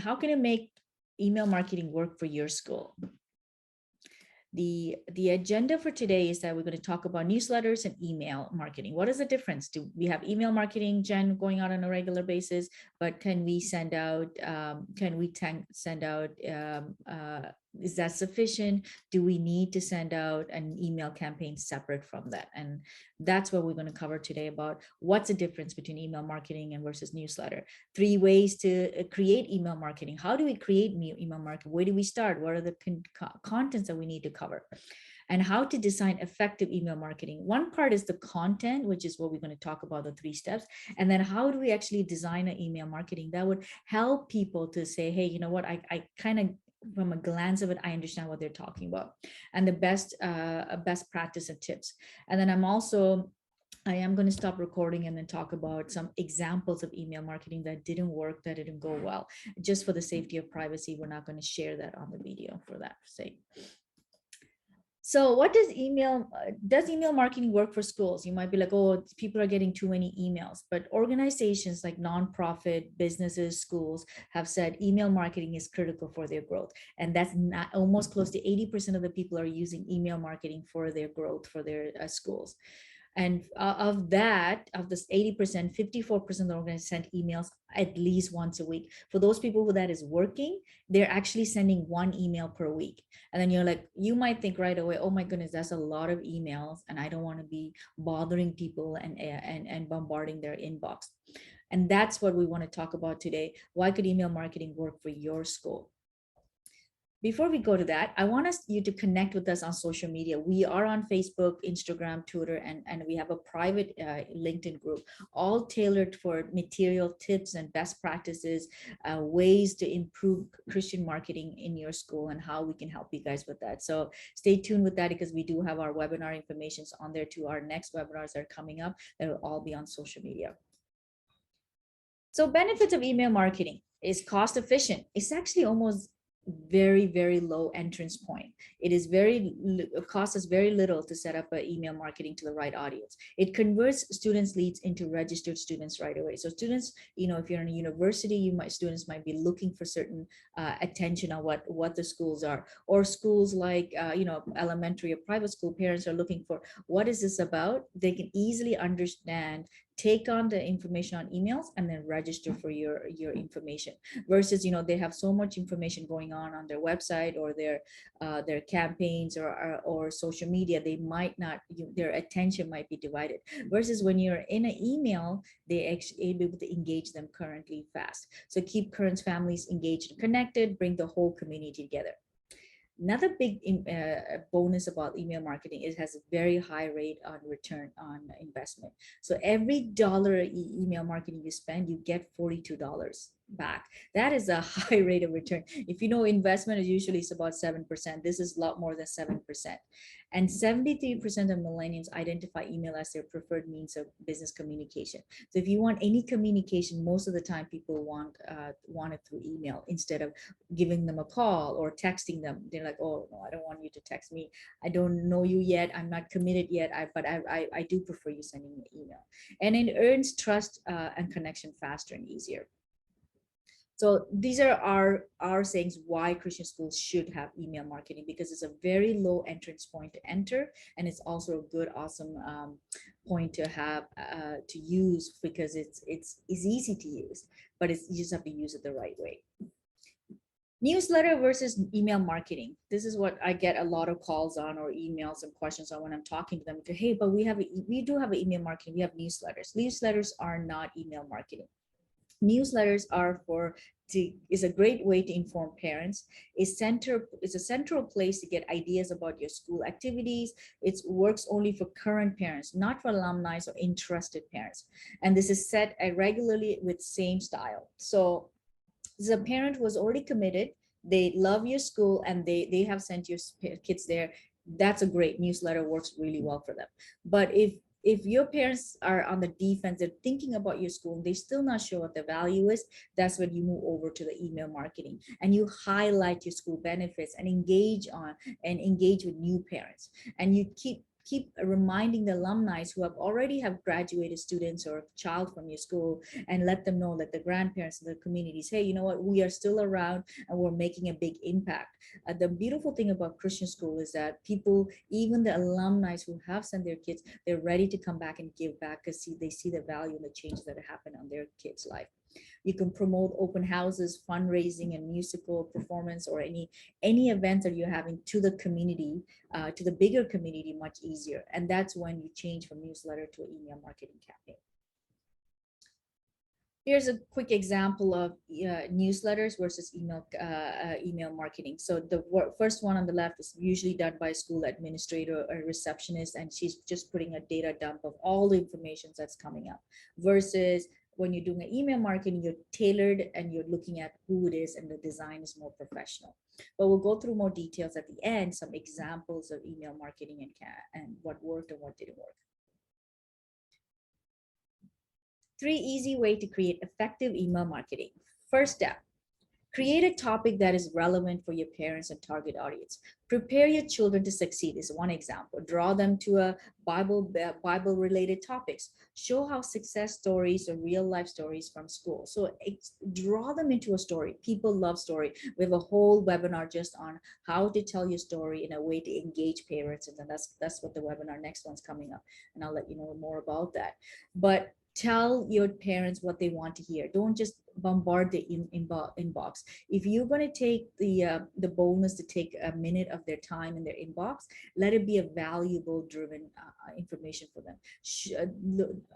how can you make email marketing work for your school? The agenda for today is that we're going to talk about newsletters and email marketing. What is the difference? Do we have email marketing, Jen, going on a regular basis, but can we send out is that sufficient? Do we need to send out an email campaign separate from that? And that's what we're going to cover today, about what's the difference between email marketing and versus newsletter. 3 ways to create email marketing. How do we create email marketing? Where do we start? What are the contents that we need to cover? And how to design effective email marketing. One part is the content, which is what we're going to talk about, the 3 steps. And then how do we actually design an email marketing that would help people to say, hey, you know what, I kind of, from a glance of it, I understand what they're talking about, and the best practice and tips. And then I am going to stop recording and then talk about some examples of email marketing that didn't work, that didn't go well. Just for the safety of privacy, we're not going to share that on the video for that sake. So what does email marketing work for schools? You might be like, oh, people are getting too many emails, but organizations like nonprofit businesses, schools have said email marketing is critical for their growth. And that's not, almost close to 80% of the people are using email marketing for their growth, for their schools. And of this 80%, 54% of the organizations send emails at least once a week. For those people who that is working, they're actually sending 1 email per week. And then you're like, you might think right away, oh my goodness, that's a lot of emails, and I don't want to be bothering people and bombarding their inbox. And that's what we want to talk about today. Why could email marketing work for your school? Before we go to that, I want you to connect with us on social media. We are on Facebook, Instagram, Twitter, and we have a private LinkedIn group, all tailored for material tips and best practices, ways to improve Christian marketing in your school, and how we can help you guys with that. So stay tuned with that, because we do have our webinar information on there too. Our next webinars are coming up that will all be on social media. So benefits of email marketing is cost efficient. It's actually almost very, very low entrance point. It is costs us very little to set up an email marketing to the right audience. It converts students' leads into registered students right away. So students, if you're in a university, students might be looking for certain attention on what the schools are, or schools like elementary or private school, parents are looking for, what is this about? They can easily understand, take on the information on emails, and then register for your information, versus they have so much information going on their website, or their campaigns, or social media. They might not, their attention might be divided, versus when you're in an email, they actually able to engage them currently fast. So keep current families engaged and connected, bring the whole community together. Another big bonus about email marketing is it has a very high rate on return on investment. So every dollar email marketing you spend, you get $42 back. That is a high rate of return. If you know, investment is usually about 7%. This is a lot more than 7%. And 73% of millennials identify email as their preferred means of business communication. So if you want any communication, most of the time people want it through email instead of giving them a call or texting them. They're like, oh no, I don't want you to text me. I don't know you yet. I'm not committed yet. But I do prefer you sending me an email. And it earns trust and connection faster and easier. So these are our sayings why Christian schools should have email marketing, because it's a very low entrance point to enter, and it's also a good, awesome point to have to use, because it's easy to use, but you just have to use it the right way. Newsletter versus email marketing. This is what I get a lot of calls on, or emails and questions on when I'm talking to them. Hey, but we do have an email marketing. We have newsletters. Newsletters are not email marketing. Newsletters is a great way to inform parents. It's a central place to get ideas about your school activities. It works only for current parents, not for alumni or interested parents. And this is set regularly with same style. So this is a parent who was already committed. They love your school and they have sent your kids there. That's a great newsletter, works really well for them. But if your parents are on the defense, they're thinking about your school, they're still not sure what the value is, that's when you move over to the email marketing and you highlight your school benefits and engage with new parents. And you keep keep reminding the alumni who have already have graduated students or a child from your school, and let them know that the grandparents and the communities, hey, you know what, we are still around and we're making a big impact. The beautiful thing about Christian school is that people, even the alumni who have sent their kids, they're ready to come back and give back because they see the value and the changes that happen on their kids' life. You can promote open houses, fundraising, and musical performance, or any events that you're having to the community, to the bigger community, much easier. And that's when you change from newsletter to an email marketing campaign. Here's a quick example of newsletters versus email marketing. So the first one on the left is usually done by a school administrator or receptionist, and she's just putting a data dump of all the information that's coming up. Versus when you're doing an email marketing, you're tailored and you're looking at who it is, and the design is more professional. But we'll go through more details at the end, some examples of email marketing and what worked and what didn't work. 3 easy ways to create effective email marketing. First step, create a topic that is relevant for your parents and target audience. Prepare your children to succeed is one example. Draw them to a Bible related topics. Show how success stories or real life stories from school. So draw them into a story. People love story. We have a whole webinar just on how to tell your story in a way to engage parents. And then that's what the webinar next one's coming up. And I'll let you know more about that. But tell your parents what they want to hear. Don't just bombard the inbox. If you're going to take the boldness to take a minute of their time in their inbox, let it be a valuable driven information for them.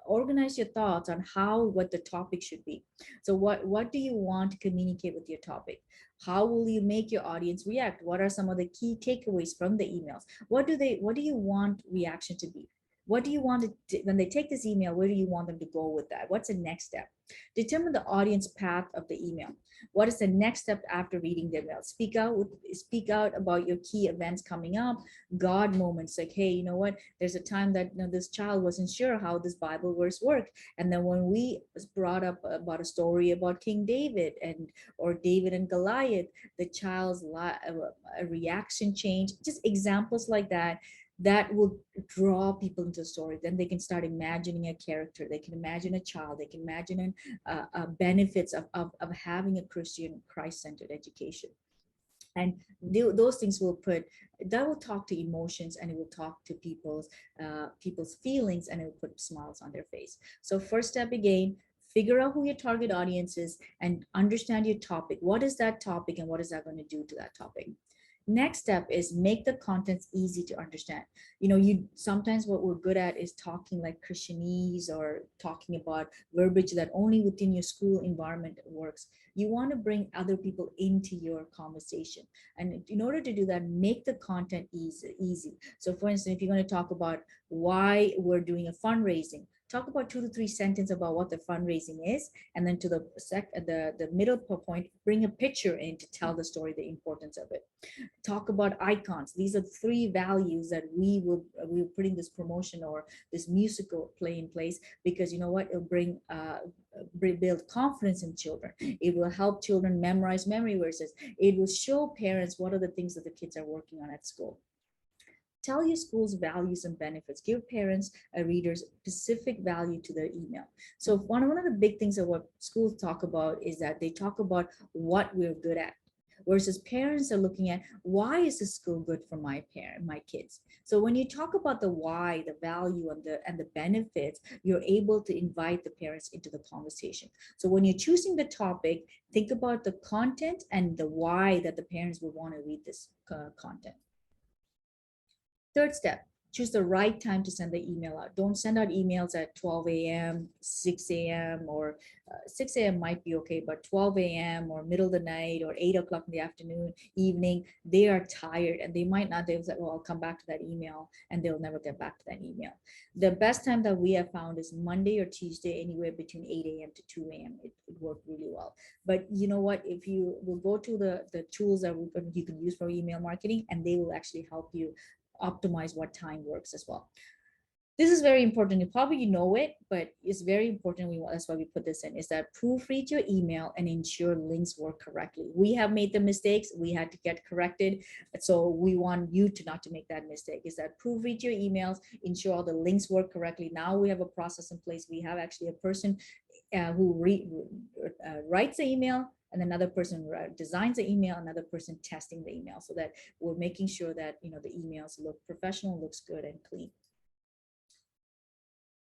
Organize your thoughts on what the topic should be. So what do you want to communicate with your topic? How will you make your audience react? What are some of the key takeaways from the emails? What do you want reaction to be? What do you want to, when they take this email, where do you want them to go with that? What's the next step? Determine the audience path of the email. What is the next step after reading the email? Speak out about your key events coming up, God moments, like, hey, you know what? There's a time that this child wasn't sure how this Bible verse worked. And then when we brought up about a story about King David or David and Goliath, the child's reaction change, just examples like that will draw people into the story. Then they can start imagining a character. They can imagine a child. They can imagine benefits of having a Christian Christ-centered education. And those things will talk to emotions, and it will talk to people's feelings, and it will put smiles on their face. So first step, again, figure out who your target audience is and understand your topic. What is that topic, and what is that going to do to that topic? Next step is make the contents easy to understand. You sometimes what we're good at is talking like Christianese or talking about verbiage that only within your school environment works. You want to bring other people into your conversation. And in order to do that, make the content easy. So for instance, if you're going to talk about why we're doing a fundraising, talk about 2 to 3 sentences about what the fundraising is, and then to the middle point, bring a picture in to tell the story, the importance of it. Talk about icons. These are 3 values that we're putting this promotion or this musical play in place, because you know what, it'll build confidence in children. It will help children memorize memory verses. It will show parents what are the things that the kids are working on at school. Tell your school's values and benefits. Give parents and readers specific value to their email. So one of the big things of what schools talk about is that they talk about what we're good at, versus parents are looking at, why is this school good for my kids? So when you talk about the why, the value, and the benefits, you're able to invite the parents into the conversation. So when you're choosing the topic, think about the content and the why that the parents will want to read this content. Third step, choose the right time to send the email out. Don't send out emails at 12 a.m., 6 a.m., or 6 a.m. might be okay, but 12 a.m. or middle of the night or 8 o'clock in the afternoon, evening, they are tired and they might not, they'll say, well, I'll come back to that email, and they'll never get back to that email. The best time that we have found is Monday or Tuesday, anywhere between 8 a.m. to 2 a.m. It worked really well. But you know what, if you will go to the tools that you can use for email marketing, and they will actually help you optimize what time works as well. This is very important. You probably know it, but it's very important. That's why we put this in, is that proofread your email and ensure links work correctly. We have made the mistakes. We had to get corrected. So we want you to not to make that mistake, is that proofread your emails, ensure all the links work correctly. Now we have a process in place. We have actually a person who writes the email, and another person designs the email, another person testing the email, so that we're making sure that the emails look professional, looks good and clean.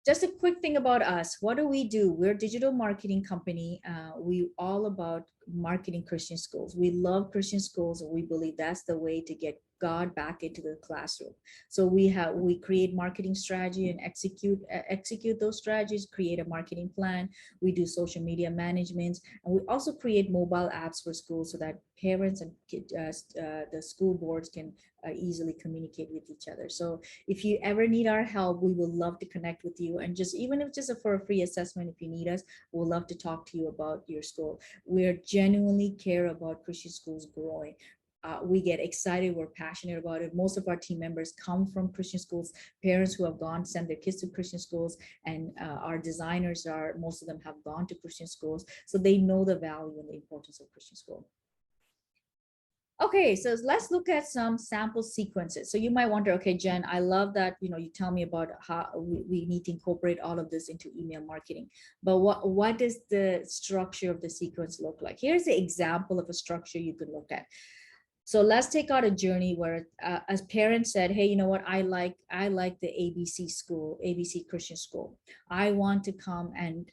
Just a quick thing about us. What do we do? We're a digital marketing company. We all about marketing Christian schools. We love Christian schools, and we believe that's the way to get God back into the classroom. So we create marketing strategy and execute those strategies, create a marketing plan. We do social media management, and we also create mobile apps for schools so that parents and the school boards can easily communicate with each other. So if you ever need our help, we will love to connect with you, and just even if just for a free assessment, if you need us, we'll love to talk to you about your school. We're genuinely care about Christian schools growing. We get excited, we're passionate about it. Most of our team members come from Christian schools, parents who have send their kids to Christian schools, and our designers most of them have gone to Christian schools, so they know the value and the importance of Christian school. Okay, so let's look at some sample sequences. So you might wonder, okay, Jen, I love that, you tell me about how we need to incorporate all of this into email marketing, but what does the structure of the sequence look like? Here's the example of a structure you could look at. So let's take out a journey where as parents said, hey, you know what, I like the ABC Christian school. I want to come and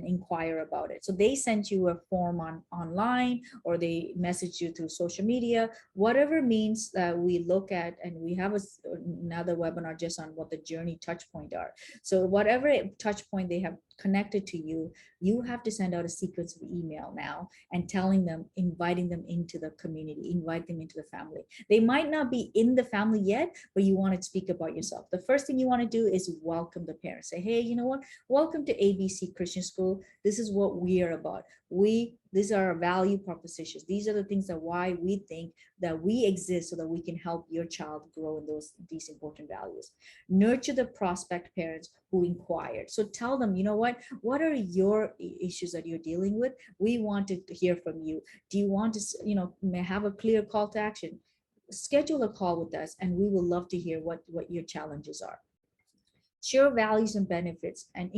inquire about it. So they sent you a form online, or they message you through social media, whatever means that we look at, and we have another webinar just on what the journey touch point are. So whatever touch point they have connected to you, you have to send out a sequence of email now and telling them, inviting them into the community, invite them into the family. They might not be in the family yet, but you want to speak about yourself. The first thing you want to do is welcome the parents. Say, hey, you know what? Welcome to ABC Christian School. This is what we are about. These are our value propositions. These are the things that why we think that we exist, so that we can help your child grow in these important values. Nurture the prospect parents who inquired. So tell them, you know what are your issues that you're dealing with? We want to hear from you. Do you want to, have a clear call to action? Schedule a call with us, and we will love to hear what your challenges are. Share values and benefits, and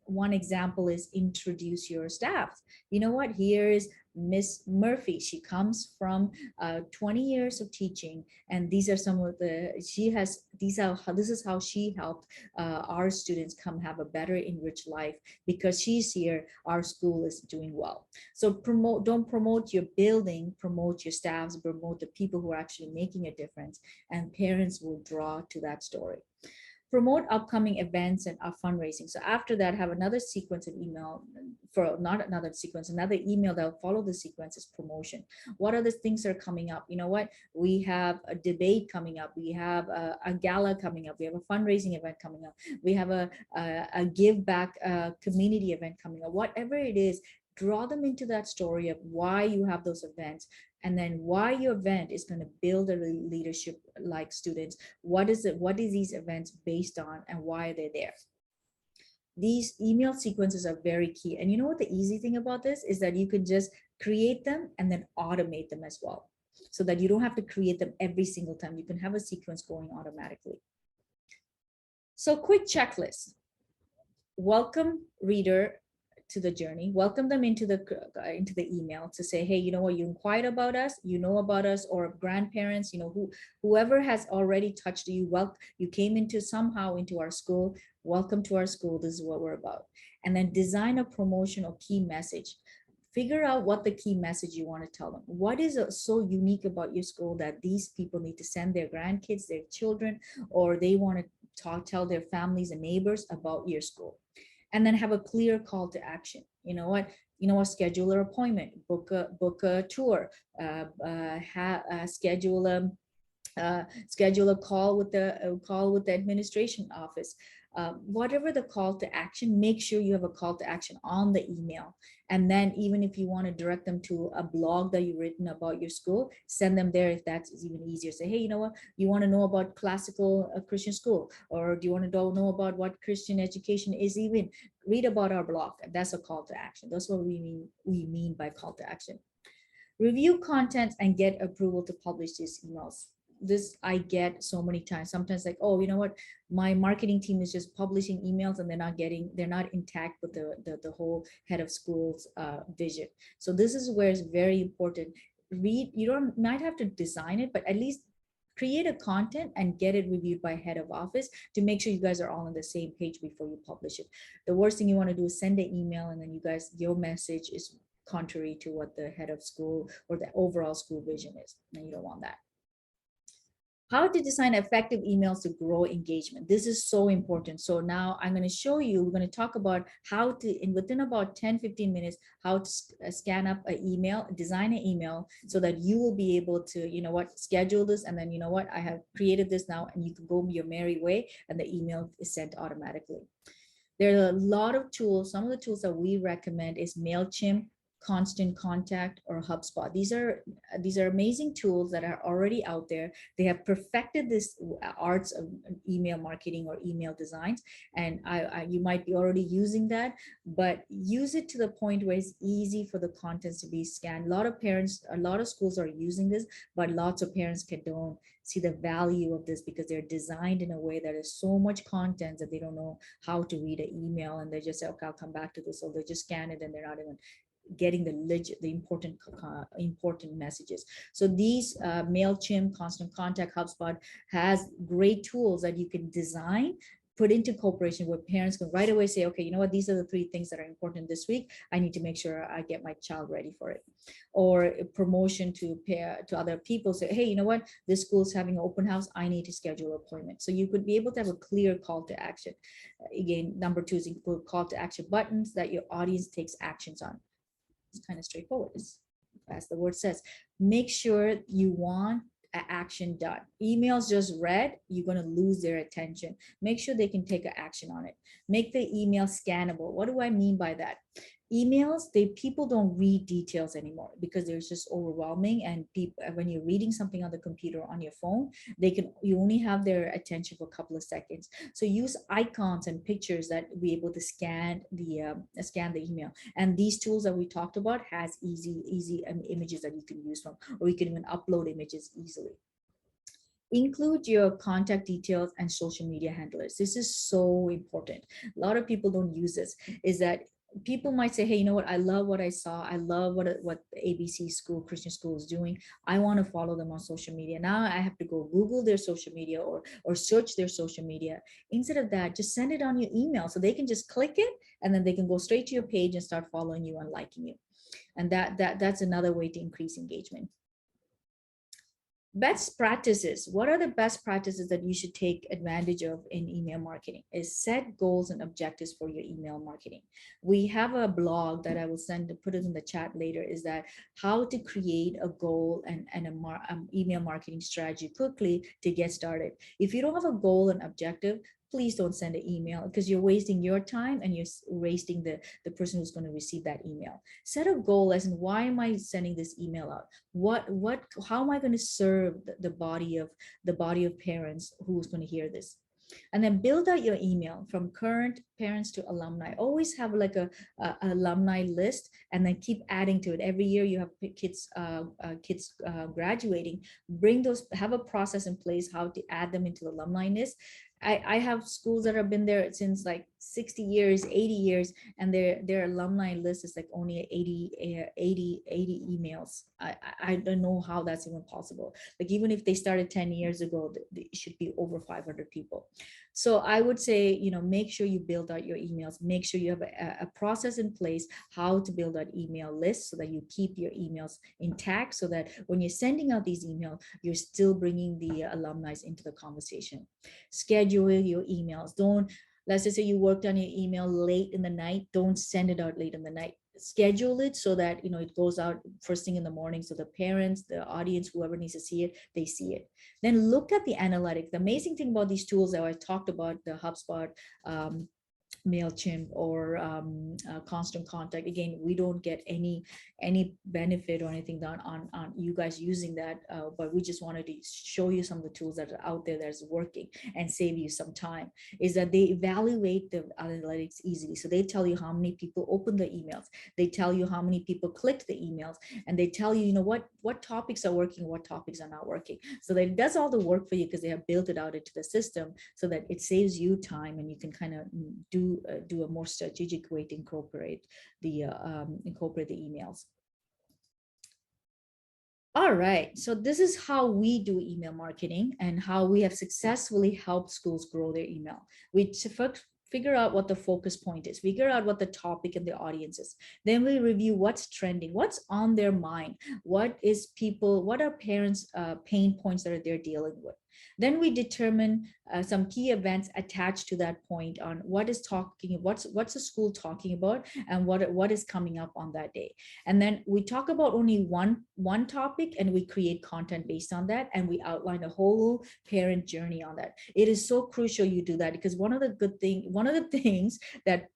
one example is introduce your staff. You know what? Here is Miss Murphy. She comes from 20 years of teaching, and these are some of this is how she helped our students come have a better enriched life. Because she's here, our school is doing well. So don't promote your building, promote your staffs, promote the people who are actually making a difference, and parents will draw to that story. Promote upcoming events and fundraising. So after that, have another sequence of email another email that will follow the sequence is promotion. What are the things that are coming up? You know what? We have a debate coming up. We have a gala coming up. We have a fundraising event coming up. We have a give back community event coming up. Whatever it is, draw them into that story of why you have those events, and then why your event is going to build a leadership like students. What is these events based on, and why are they there? These email sequences are very key. And you know what the easy thing about this is, that you can just create them and then automate them as well, so that you don't have to create them every single time. You can have a sequence going automatically. So quick checklist. Welcome reader to the journey, welcome them into the email to say, hey, you know what, you inquired about us, you know about us, or grandparents, whoever has already touched you, you came into somehow into our school, welcome to our school, this is what we're about. And then design a promotional key message. Figure out what the key message you want to tell them. What is so unique about your school that these people need to send their grandkids, their children, or they want to tell their families and neighbors about your school. And then have a clear call to action. You know what, schedule an appointment, book a tour, schedule a call with the administration office. Whatever the call to action, make sure you have a call to action on the email. And then even if you want to direct them to a blog that you've written about your school, send them there if that's even easier. Say, hey, you know what, you want to know about classical Christian school, or do you want to know about what Christian education is, even read about our blog. That's a call to action. That's what we mean by call to action. Review content and get approval to publish these emails. This I get so many times. Sometimes like, oh, you know what, my marketing team is just publishing emails and they're not intact with the whole head of school's vision. So this is where it's very important. Read, you don't might have to design it, but at least create a content and get it reviewed by head of office to make sure you guys are all on the same page before you publish it. The worst thing you want to do is send an email and then you guys, your message is contrary to what the head of school or the overall school vision is, and you don't want that. How to design effective emails to grow engagement. This is so important. So now I'm going to show you, we're going to talk about how to, in within about 10-15 minutes, how to scan up an email, design an email so that you will be able to, you know what, schedule this. And then, you know what, I have created this now, and you can go your merry way and the email is sent automatically. There are a lot of tools. Some of the tools that we recommend is MailChimp, Constant Contact, or HubSpot. These are amazing tools that are already out there. They have perfected this arts of email marketing or email designs, and you might be already using that, but use it to the point where it's easy for the contents to be scanned. A lot of schools are using this, but lots of parents don't see the value of this because they're designed in a way that is so much content that they don't know how to read an email, and they just say, okay, I'll come back to this, or they just scan it and they're not even getting the important messages. So these MailChimp, Constant Contact, HubSpot has great tools that you can design, put into cooperation where parents can right away say, okay, you know what, these are the 3 things that are important this week. I need to make sure I get my child ready for it. Or a promotion to other people, say, hey, you know what, this school is having an open house, I need to schedule an appointment. So you could be able to have a clear call to action. Again, number 2 is include call to action buttons that your audience takes actions on. It's kind of straightforward, as the word says. Make sure you want action done. Emails just read, you're going to lose their attention. Make sure they can take an action on it. Make the email scannable. What do I mean by that? Emails, people don't read details anymore because they're just overwhelming, and people, when you're reading something on the computer or on your phone, you only have their attention for a couple of seconds. So use icons and pictures that be able to scan the email. And these tools that we talked about has easy images that you can use from, or you can even upload images easily. Include your contact details and social media handlers. This is so important. A lot of people don't use this. Is that people might say, hey, you know what, I love what I saw, I love what the ABC school, Christian school, is doing, I want to follow them on social media. Now I have to go Google their social media or search their social media. Instead of that, just send it on your email so they can just click it, and then they can go straight to your page and start following you and liking you. And that's another way to increase engagement. Best practices. What are the best practices that you should take advantage of in email marketing? Is set goals and objectives for your email marketing. We have a blog that I will put it in the chat later, is that how to create a goal and email marketing strategy quickly to get started. If you don't have a goal and objective, please don't send an email, because you're wasting your time and you're wasting the person who's going to receive that email. Set a goal as in, why am I sending this email out? How am I going to serve the body of parents who's going to hear this? And then build out your email from current parents to alumni. Always have like a alumni list, and then keep adding to it. Every year you have kids graduating. Have a process in place how to add them into the alumni list. I have schools that have been there since like 60 years, 80 years, and their alumni list is like only 80 emails. I don't know how that's even possible. Like, even if they started 10 years ago, it should be over 500 people. So I would say, make sure you build out your emails. Make sure you have a process in place how to build out email lists so that you keep your emails intact, so that when you're sending out these emails, you're still bringing the alumni into the conversation. Schedule your emails. Let's just say you worked on your email late in the night, don't send it out late in the night. Schedule it so that it goes out first thing in the morning, so the parents, the audience, whoever needs to see it, they see it. Then look at the analytics. The amazing thing about these tools that I talked about, the HubSpot, MailChimp or Constant Contact. Again, we don't get any benefit or anything done on you guys using that, but we just wanted to show you some of the tools that are out there that's working and save you some time. Is that they evaluate the analytics easily. So they tell you how many people open the emails, they tell you how many people clicked the emails, and they tell you, what topics are working, what topics are not working. So that it does all the work for you because they have built it out into the system so that it saves you time, and you can kind of do a more strategic way to incorporate the emails. All right, so this is how we do email marketing and how we have successfully helped schools grow their email. We first figure out what the focus point is, figure out what the topic and the audience is. Then we review what's trending, what's on their mind, what are parents' pain points that they're dealing with. Then we determine some key events attached to that point on what's the school talking about and what is coming up on that day. And then we talk about only one topic, and we create content based on that, and we outline a whole parent journey on that. It is so crucial you do that, because one of the things that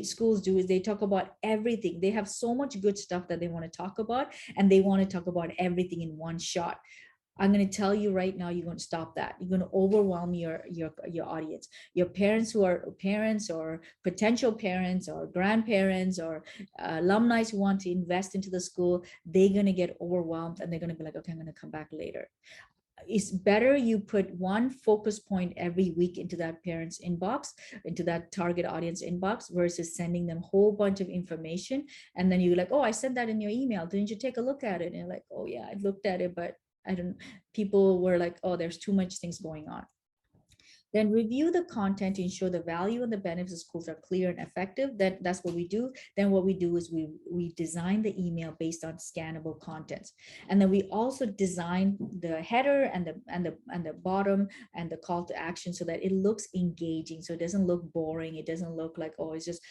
schools do is they talk about everything. They have so much good stuff that they want to talk about, and they want to talk about everything in one shot. I'm going to tell you right now, you're going to stop that. You're going to overwhelm your audience. Your parents who are parents or potential parents or grandparents or alumni who want to invest into the school, they're going to get overwhelmed, and they're going to be like, okay, I'm going to come back later. It's better you put one focus point every week into that parent's inbox, into that target audience inbox, versus sending them a whole bunch of information. And then you're like, oh, I sent that in your email. Didn't you take a look at it? And you're like, oh yeah, I looked at it, but people were like, oh, there's too much things going on. Then review the content to ensure the value and the benefits of schools are clear and effective. That's what we do. Then what we do is we design the email based on scannable contents. And then we also design the header and the bottom and the call to action so that it looks engaging. So it doesn't look boring. It doesn't look like, oh, it's just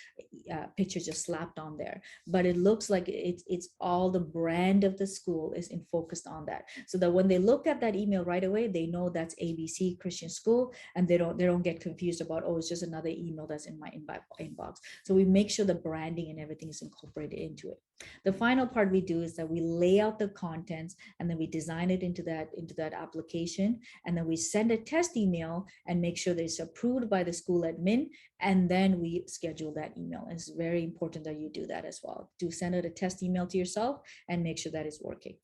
picture just slapped on there. But it looks like it's all the brand of the school is focused on that. So that when they look at that email right away, they know that's ABC Christian School, and they don't get confused about, oh, it's just another email that's in my inbox. So we make sure the branding and everything is incorporated into it. The final part we do is that we lay out the contents, and then we design it into that application, and then we send a test email and make sure that it's approved by the school admin, and then we schedule that email. And it's very important that you do that as well. Do send out a test email to yourself and make sure that it's working.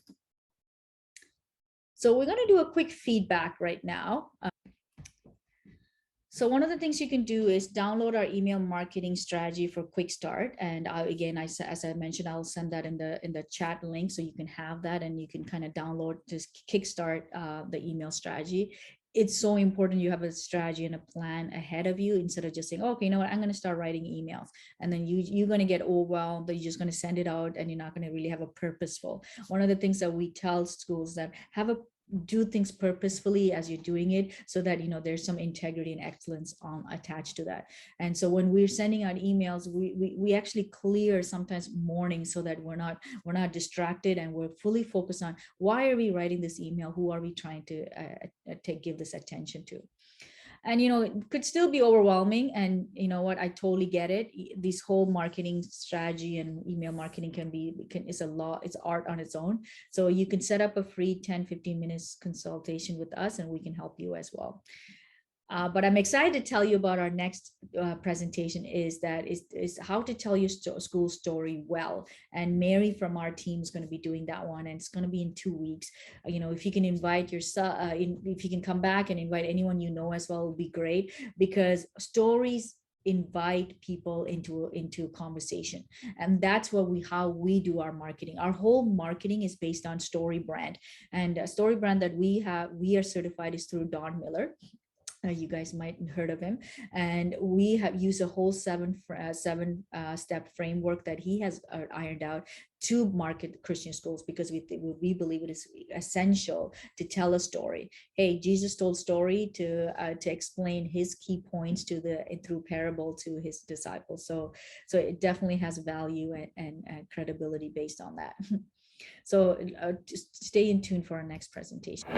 So we're going to do a quick feedback right now. So one of the things you can do is download our email marketing strategy for quick start. And as I mentioned, I'll send that in the chat link, so you can have that and you can kind of download, just kickstart the email strategy. It's so important you have a strategy and a plan ahead of you, instead of just saying, oh, okay, you know what, I'm going to start writing emails, and then you're going to get overwhelmed, that you're just going to send it out and you're not going to really have a purposeful. One of the things that we tell schools that do things purposefully as you're doing it, so that there's some integrity and excellence attached to that. And so when we're sending out emails, we actually clear sometimes mornings, so that we're not distracted, and we're fully focused on why are we writing this email, who are we trying to give this attention to. And it could still be overwhelming, and you know what, I totally get it. This whole marketing strategy and email marketing it's art on its own. So you can set up a free 10-15 minutes consultation with us, and we can help you as well. But I'm excited to tell you about our next presentation is how to tell your school story well. And Mary from our team is going to be doing that one, and it's going to be in 2 weeks. If you can invite yourself, if you can come back and invite anyone as well, it would be great, because stories invite people into conversation. And that's how we do our marketing. Our whole marketing is based on story brand, and a story brand that we are certified is through Don Miller. You guys might have heard of him, and we have used a whole seven step framework that he has ironed out to market Christian schools, because we believe it is essential to tell a story. Hey, Jesus told story to explain his key points through parable to his disciples. So it definitely has value and credibility based on that. So just stay in tune for our next presentation.